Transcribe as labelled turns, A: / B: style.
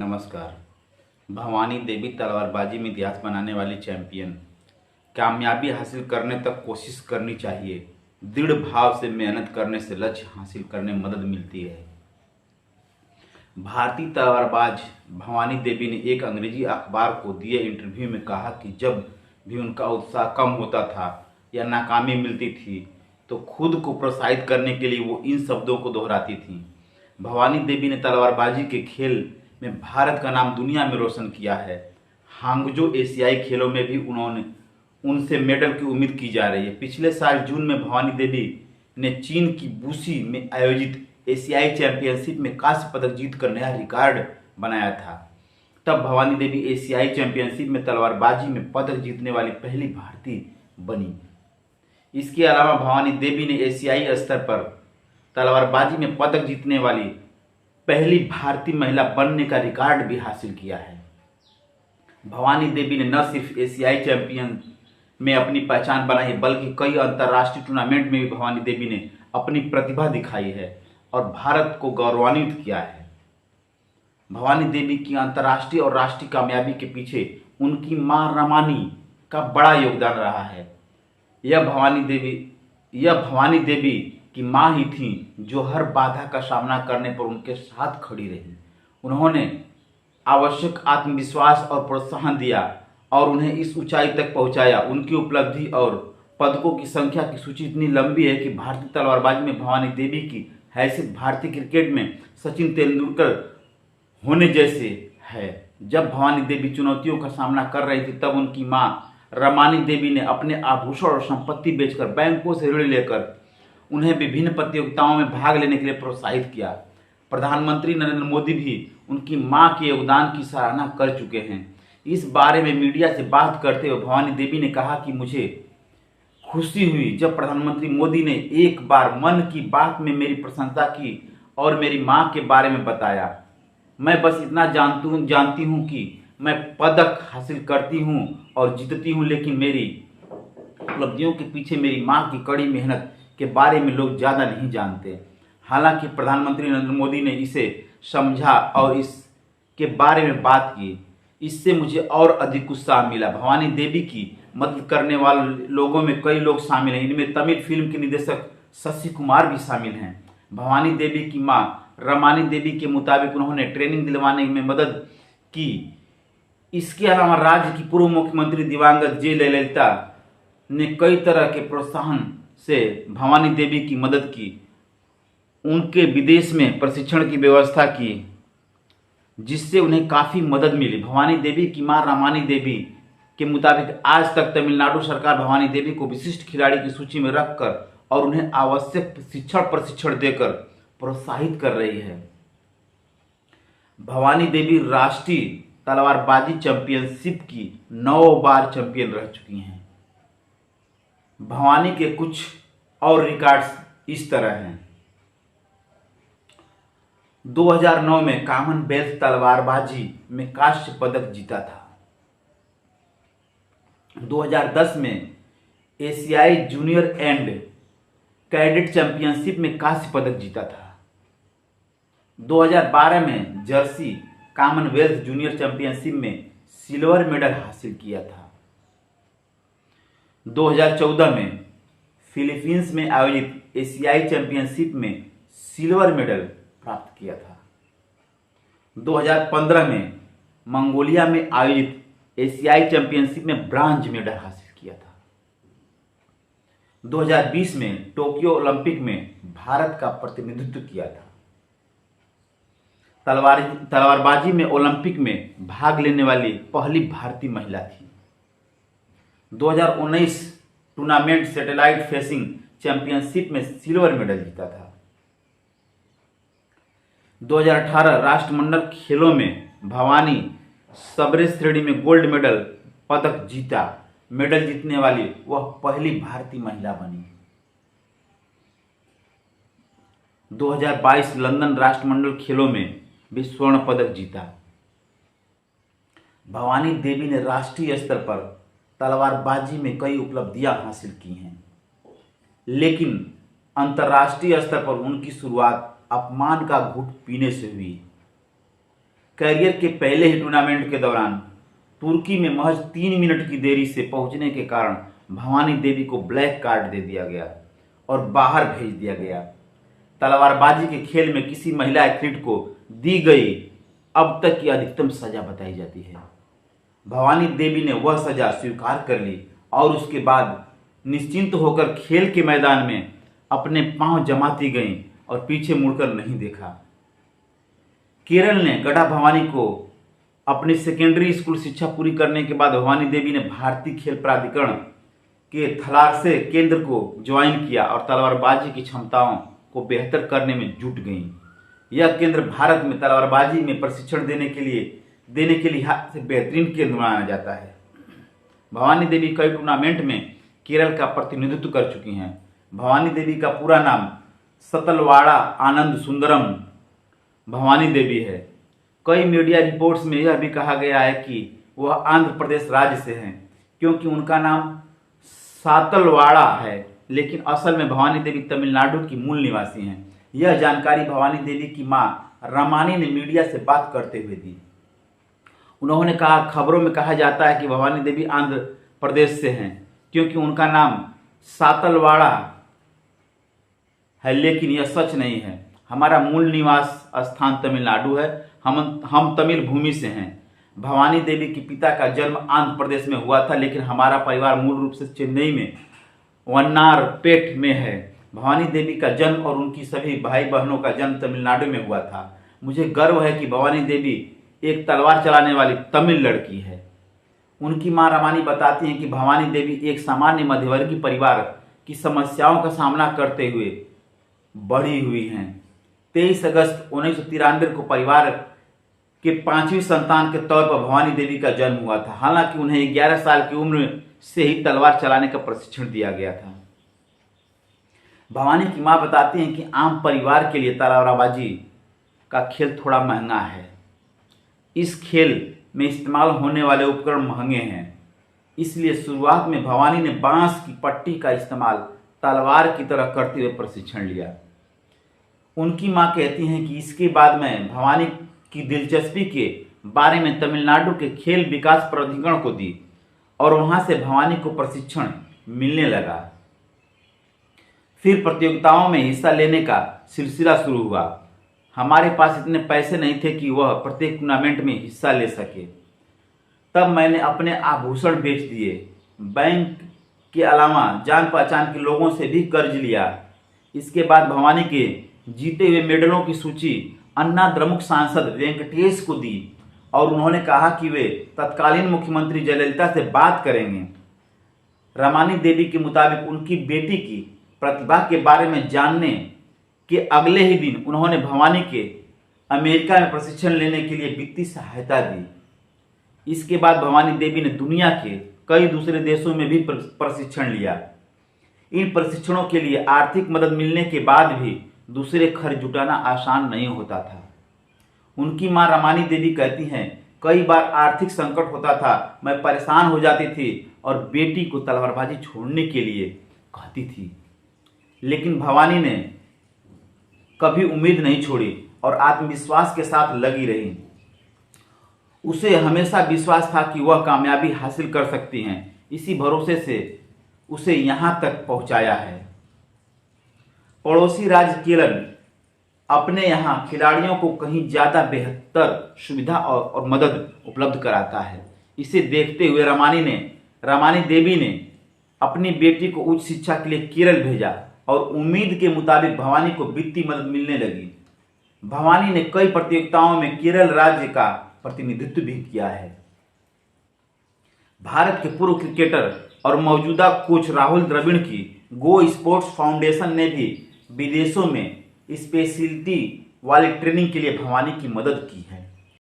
A: नमस्कार। भवानी देवी तलवारबाजी में इतिहास बनाने वाली चैंपियन। कामयाबी हासिल करने तक कोशिश करनी चाहिए। दृढ़ भाव से मेहनत करने से लक्ष्य हासिल करने में मदद मिलती है। भारतीय तलवारबाज भवानी देवी ने एक अंग्रेजी अखबार को दिए इंटरव्यू में कहा कि जब भी उनका उत्साह कम होता था या नाकामी मिलती थी तो खुद को प्रोत्साहित करने के लिए वो इन शब्दों को दोहराती थी। भवानी देवी ने तलवारबाजी के खेल में भारत का नाम दुनिया में रोशन किया है। हांगजो एशियाई खेलों में भी उनसे मेडल की उम्मीद की जा रही है। पिछले साल जून में भवानी देवी ने चीन की बूसी में आयोजित एशियाई चैंपियनशिप में कांस्य पदक जीतकर नया रिकॉर्ड बनाया था। तब भवानी देवी एशियाई चैंपियनशिप में तलवारबाजी में पदक जीतने वाली पहली भारतीय बनी। इसके अलावा भवानी देवी ने एशियाई स्तर पर तलवारबाजी में पदक जीतने वाली पहली भारतीय महिला बनने का रिकॉर्ड भी हासिल किया है। भवानी देवी ने न सिर्फ एशियाई चैंपियन में अपनी पहचान बनाई बल्कि कई अंतर्राष्ट्रीय टूर्नामेंट में भी भवानी देवी ने अपनी प्रतिभा दिखाई है और भारत को गौरवान्वित किया है। भवानी देवी की अंतर्राष्ट्रीय और राष्ट्रीय कामयाबी के पीछे उनकी मां रमानी का बड़ा योगदान रहा है। यह भवानी देवी की मां ही थी जो हर बाधा का सामना करने पर उनके साथ खड़ी रही। उन्होंने आवश्यक आत्मविश्वास और प्रोत्साहन दिया और उन्हें इस ऊंचाई तक पहुंचाया। उनकी उपलब्धि और पदकों की संख्या की सूची इतनी लंबी है कि भारतीय तलवारबाजी में भवानी देवी की हैसियत भारतीय क्रिकेट में सचिन तेंदुलकर होने जैसे है। जब भवानी देवी चुनौतियों का सामना कर रही थी तब उनकी मां रमानी देवी ने अपने आभूषण और संपत्ति बेचकर बैंकों से ऋण लेकर उन्हें विभिन्न प्रतियोगिताओं में भाग लेने के लिए प्रोत्साहित किया। प्रधानमंत्री नरेंद्र मोदी भी उनकी मां के योगदान की सराहना कर चुके हैं। इस बारे में मीडिया से बात करते हुए भवानी देवी ने कहा कि मुझे खुशी हुई जब प्रधानमंत्री मोदी ने एक बार मन की बात में मेरी प्रशंसा की और मेरी मां के बारे में बताया। मैं बस इतना जानती हूं कि मैं पदक हासिल करती हूं और जीतती हूं, लेकिन मेरी उपलब्धियों के पीछे मेरी मां की कड़ी मेहनत के बारे में लोग ज़्यादा नहीं जानते। हालांकि प्रधानमंत्री नरेंद्र मोदी ने इसे समझा और इसके बारे में बात की। इससे मुझे और अधिक उत्साह मिला। भवानी देवी की मदद करने वाले लोगों में कई लोग शामिल हैं। इनमें तमिल फिल्म के निर्देशक शशि कुमार भी शामिल हैं। भवानी देवी की मां रमानी देवी के मुताबिक उन्होंने ट्रेनिंग दिलवाने में मदद की। इसके अलावा राज्य की पूर्व मुख्यमंत्री दिवंगत जयललिता ने कई तरह के प्रोत्साहन से भवानी देवी की मदद की। उनके विदेश में प्रशिक्षण की व्यवस्था की जिससे उन्हें काफ़ी मदद मिली। भवानी देवी की मां रमानी देवी के मुताबिक आज तक तमिलनाडु सरकार भवानी देवी को विशिष्ट खिलाड़ी की सूची में रखकर और उन्हें आवश्यक प्रशिक्षण देकर प्रोत्साहित कर रही है। भवानी देवी राष्ट्रीय तलवारबाजी चैंपियनशिप की 9 बार चैंपियन रह चुकी हैं। भवानी के कुछ और रिकॉर्ड्स इस तरह हैं। 2009 में कॉमनवेल्थ तलवारबाजी में कांस्य पदक जीता था। 2010 में एशियाई जूनियर एंड कैडेट चैंपियनशिप में कांस्य पदक जीता था। 2012 में जर्सी कॉमनवेल्थ जूनियर चैंपियनशिप में सिल्वर मेडल हासिल किया था। 2014 में फिलीपींस में आयोजित एशियाई चैंपियनशिप में सिल्वर मेडल प्राप्त किया था। 2015 में मंगोलिया में आयोजित एशियाई चैंपियनशिप में ब्रांज मेडल हासिल किया था। 2020 में टोक्यो ओलंपिक में भारत का प्रतिनिधित्व किया था। तलवारबाजी में ओलंपिक में भाग लेने वाली पहली भारतीय महिला थी। 2019 टूर्नामेंट सैटेलाइट फेंसिंग चैंपियनशिप में सिल्वर मेडल जीता था। 2018 राष्ट्रमंडल खेलों में भवानी सबरे श्रेणी में गोल्ड मेडल पदक जीता। मेडल जीतने वाली वह पहली भारतीय महिला बनी। 2022 लंदन राष्ट्रमंडल खेलों में भी स्वर्ण पदक जीता। भवानी देवी ने राष्ट्रीय स्तर पर तलवारबाजी में कई उपलब्धियां हासिल की हैं, लेकिन अंतर्राष्ट्रीय स्तर पर उनकी शुरुआत अपमान का घूंट पीने से हुई। करियर के पहले ही टूर्नामेंट के दौरान तुर्की में महज 3 मिनट की देरी से पहुंचने के कारण भवानी देवी को ब्लैक कार्ड दे दिया गया और बाहर भेज दिया गया। तलवारबाजी के खेल में किसी महिला एथलीट को दी गई अब तक की अधिकतम सजा बताई जाती है। भवानी देवी ने वह सजा स्वीकार कर ली और उसके बाद निश्चिंत होकर खेल के मैदान में अपने पांव जमाती गईं और पीछे मुड़कर नहीं देखा। केरल ने गढ़ा भवानी को अपनी सेकेंडरी स्कूल शिक्षा पूरी करने के बाद भवानी देवी ने भारतीय खेल प्राधिकरण के थलारसे केंद्र को ज्वाइन किया और तलवारबाजी की क्षमताओं को बेहतर करने में जुट गईं। यह केंद्र भारत में तलवारबाजी में प्रशिक्षण देने के लिहाज से बेहतरीन केंद्र माना जाता है। भवानी देवी कई टूर्नामेंट में केरल का प्रतिनिधित्व कर चुकी हैं। भवानी देवी का पूरा नाम सतलवाड़ा आनंद सुंदरम भवानी देवी है। कई मीडिया रिपोर्ट्स में यह भी कहा गया है कि वह आंध्र प्रदेश राज्य से हैं क्योंकि उनका नाम सातलवाड़ा है, लेकिन असल में भवानी देवी तमिलनाडु की मूल निवासी हैं। यह जानकारी भवानी देवी की मां रमानी ने मीडिया से बात करते हुए दी। उन्होंने कहा, खबरों में कहा जाता है कि भवानी देवी आंध्र प्रदेश से हैं क्योंकि उनका नाम सातलवाड़ा है, लेकिन यह सच नहीं है। हमारा मूल निवास स्थान तमिलनाडु है। हम तमिल भूमि से हैं। भवानी देवी के पिता का जन्म आंध्र प्रदेश में हुआ था, लेकिन हमारा परिवार मूल रूप से चेन्नई में वन्नारपेट में है। भवानी देवी का जन्म और उनकी सभी भाई बहनों का जन्म तमिलनाडु में हुआ था। मुझे गर्व है कि भवानी देवी एक तलवार चलाने वाली तमिल लड़की है। उनकी मां रमानी बताती हैं कि भवानी देवी एक सामान्य मध्यवर्गीय परिवार की समस्याओं का सामना करते हुए बड़ी हुई हैं। 23 अगस्त 1993 को परिवार के 5वीं संतान के तौर पर भवानी देवी का जन्म हुआ था। हालांकि उन्हें 11 साल की उम्र से ही तलवार चलाने का प्रशिक्षण दिया गया था। भवानी की मां बताती हैं कि आम परिवार के लिए तलवारबाजी का खेल थोड़ा महंगा है। इस खेल में इस्तेमाल होने वाले उपकरण महंगे हैं, इसलिए शुरुआत में भवानी ने बांस की पट्टी का इस्तेमाल तलवार की तरह करते हुए प्रशिक्षण लिया। उनकी मां कहती हैं कि इसके बाद मैं भवानी की दिलचस्पी के बारे में तमिलनाडु के खेल विकास प्राधिकरण को दी और वहां से भवानी को प्रशिक्षण मिलने लगा। फिर प्रतियोगिताओं में हिस्सा लेने का सिलसिला शुरू हुआ। हमारे पास इतने पैसे नहीं थे कि वह प्रत्येक टूर्नामेंट में हिस्सा ले सके। तब मैंने अपने आभूषण बेच दिए। बैंक के अलावा जान पहचान के लोगों से भी कर्ज लिया। इसके बाद भवानी के जीते हुए मेडलों की सूची अन्ना द्रमुक सांसद वेंकटेश को दी और उन्होंने कहा कि वे तत्कालीन मुख्यमंत्री जयललिता से बात करेंगे। रमानी देवी के मुताबिक उनकी बेटी की प्रतिभा के बारे में जानने के अगले ही दिन उन्होंने भवानी के अमेरिका में प्रशिक्षण लेने के लिए वित्तीय सहायता दी। इसके बाद भवानी देवी ने दुनिया के कई दूसरे देशों में भी प्रशिक्षण लिया। इन प्रशिक्षणों के लिए आर्थिक मदद मिलने के बाद भी दूसरे खर्च जुटाना आसान नहीं होता था। उनकी मां रमानी देवी कहती हैं, कई बार आर्थिक संकट होता था, मैं परेशान हो जाती थी और बेटी को तलवारबाजी छोड़ने के लिए कहती थी, लेकिन भवानी ने कभी उम्मीद नहीं छोड़ी और आत्मविश्वास के साथ लगी रही। उसे हमेशा विश्वास था कि वह कामयाबी हासिल कर सकती हैं। इसी भरोसे से उसे यहां तक पहुंचाया है। पड़ोसी राज्य केरल अपने यहां खिलाड़ियों को कहीं ज्यादा बेहतर सुविधा और मदद उपलब्ध कराता है। इसे देखते हुए रमानी देवी ने अपनी बेटी को उच्च शिक्षा के लिए केरल भेजा और उम्मीद के मुताबिक भवानी को वित्तीय मदद मिलने लगी। भवानी ने कई प्रतियोगिताओं में केरल राज्य का प्रतिनिधित्व भी किया है। भारत के पूर्व क्रिकेटर और मौजूदा कोच राहुल द्रविड़ की गो स्पोर्ट्स फाउंडेशन ने भी विदेशों में स्पेशलिटी वाली ट्रेनिंग के लिए भवानी की मदद की है।